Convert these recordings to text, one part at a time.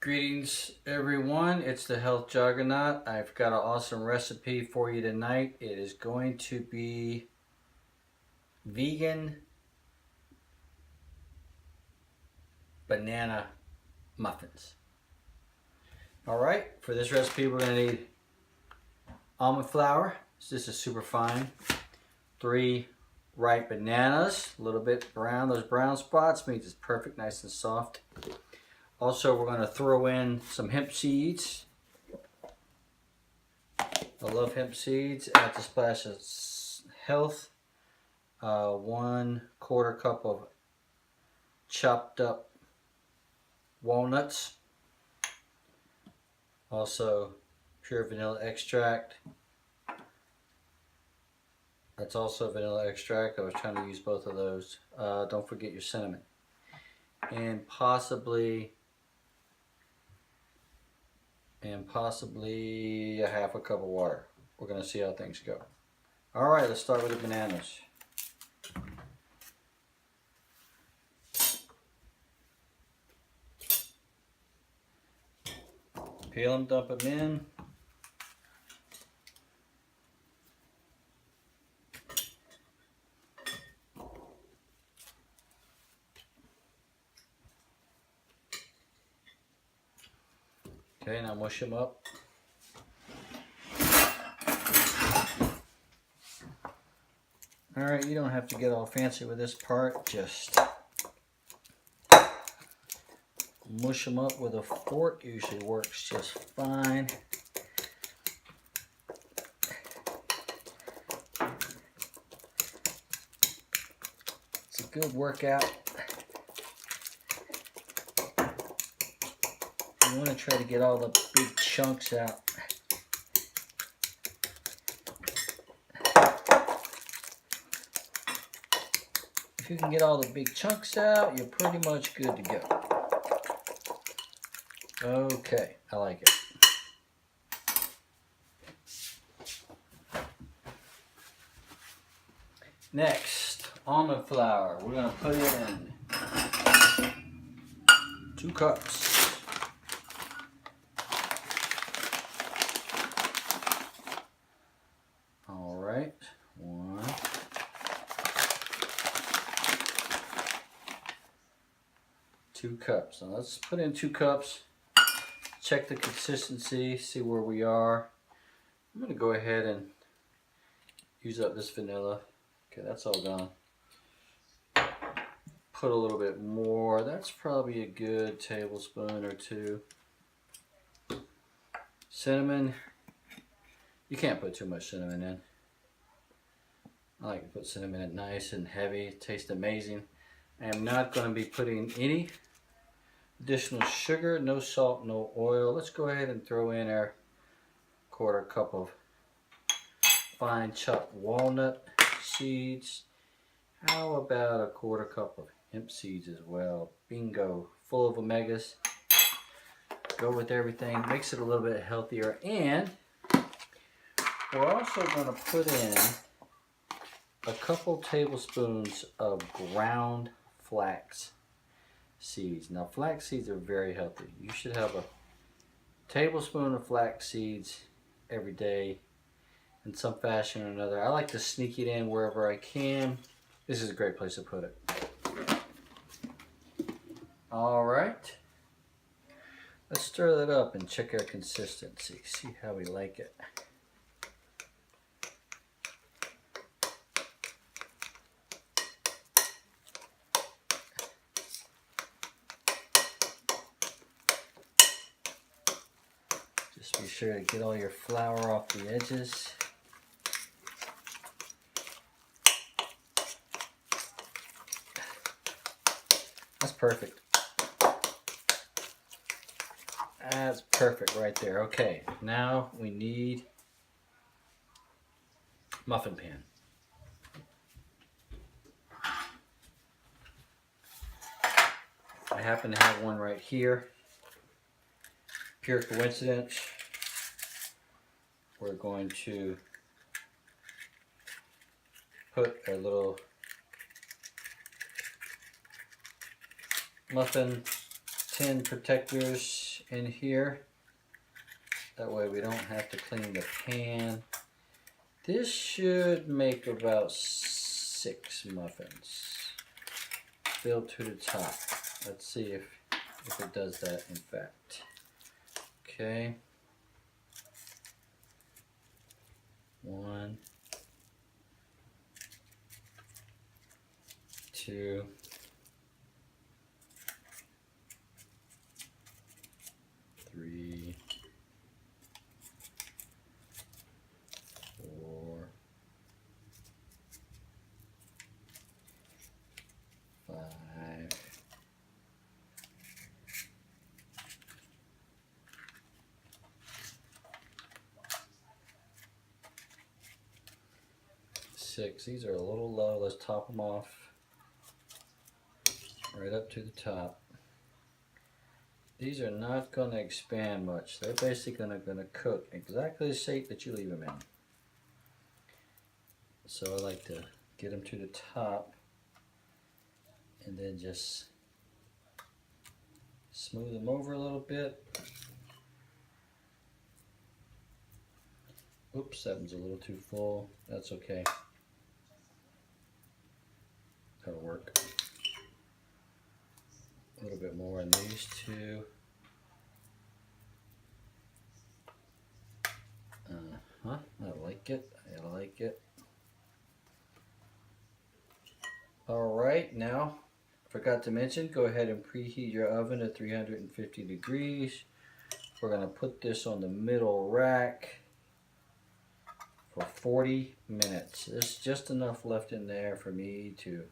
Greetings everyone, it's the Health Juggernaut. I've got an awesome recipe for you tonight. It is going to be vegan banana muffins. Alright, for this recipe we're going to need almond flour. This is super fine. 3 ripe bananas, a little bit brown. Those brown spots means it's perfect, nice and soft. Also, we're going to throw in some hemp seeds. I love hemp seeds. Add a splash of health. 1/4 cup of chopped up walnuts. Also, pure vanilla extract. That's also vanilla extract. I was trying to use both of those. Don't forget your cinnamon. And possibly a 1/2 cup of water. We're going to see how things go. Alright, let's start with the bananas. Peel them, dump them in. Okay, now mush them up. Alright, you don't have to get all fancy with this part, just mush them up with a fork. Usually works just fine. It's a good workout. You want to try to get all the big chunks out. If you can get all the big chunks out, you're pretty much good to go. Okay, I like it. Next, almond flour. We're going to put in 2 cups. Alright, 1. 2 cups. Now let's put in 2 cups. Check the consistency, see where we are. I'm going to go ahead and use up this vanilla. Okay, that's all gone. Put a little bit more. That's probably a good tablespoon or 2. Cinnamon. You can't put too much cinnamon in. I like to put cinnamon in nice and heavy. It tastes amazing. I am not going to be putting any additional sugar, no salt, no oil. Let's go ahead and throw in our 1/4 cup of fine chopped walnut seeds. How about a 1/4 cup of hemp seeds as well? Bingo, full of omegas. Go with everything, makes it a little bit healthier. And we're also going to put in a couple tablespoons of ground flax seeds. Now flax seeds are very healthy. You should have a tablespoon of flax seeds every day in some fashion or another. I like to sneak it in wherever I can. This is a great place to put it. Alright. Let's stir that up and check our consistency. See how we like it. Just be sure to get all your flour off the edges. That's perfect. That's perfect right there. Okay, now we need muffin pan. I happen to have one right here. Pure coincidence. We're going to put our little muffin tin protectors in here. That way we don't have to clean the pan. This should make about 6 muffins. Filled to the top. Let's see if it does that in fact. Okay. 1, 2, 3, 4, 5, 6. These are a little low. Let's top them off right up to the top. These are not going to expand much. They're basically going to cook exactly the shape that you leave them in. So I like to get them to the top and then just smooth them over a little bit. Oops, that one's a little too full. That's okay. That'll work. A little bit more on these two. I like it. I like it. Alright, now, forgot to mention, go ahead and preheat your oven at 350 degrees. We're going to put this on the middle rack for 40 minutes. There's just enough left in there for me to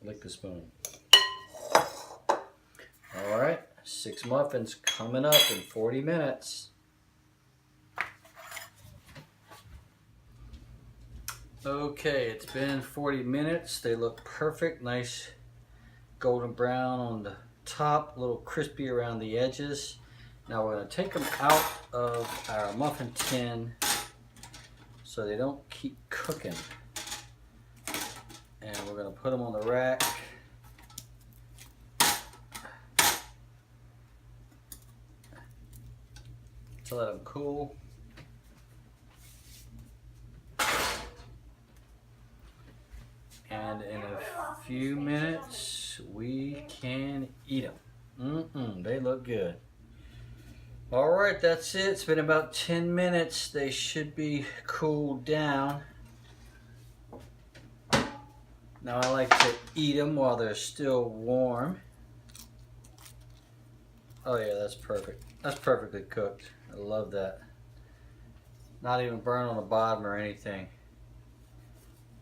lick the spoon. Alright, 6 muffins coming up in 40 minutes. Okay, it's been 40 minutes. They look perfect. Nice golden brown on the top, a little crispy around the edges. Now we're going to take them out of our muffin tin so they don't keep cooking. And we're going to put them on the rack. To let them cool. And in a few minutes we can eat them. They look good. Alright, that's it. It's been about 10 minutes. They should be cooled down. Now I like to eat them while they're still warm. Oh yeah, that's perfect. That's perfectly cooked. I love that. Not even burn on the bottom or anything.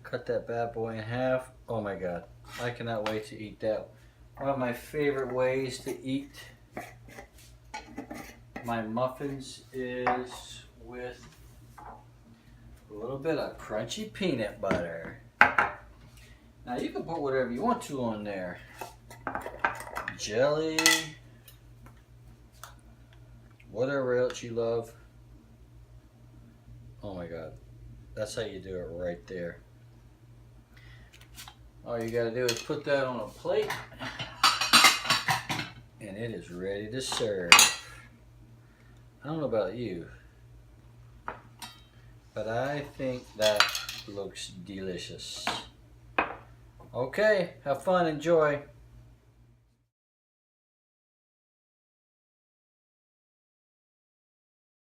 Cut that bad boy in half. Oh my god. I cannot wait to eat that. One of my favorite ways to eat my muffins is with a little bit of crunchy peanut butter. Now you can put whatever you want to on there. Jelly, whatever else you love. Oh my god. That's how you do it right there. All you gotta do is put that on a plate and it is ready to serve. I don't know about you, but I think that looks delicious. Okay, have fun, enjoy.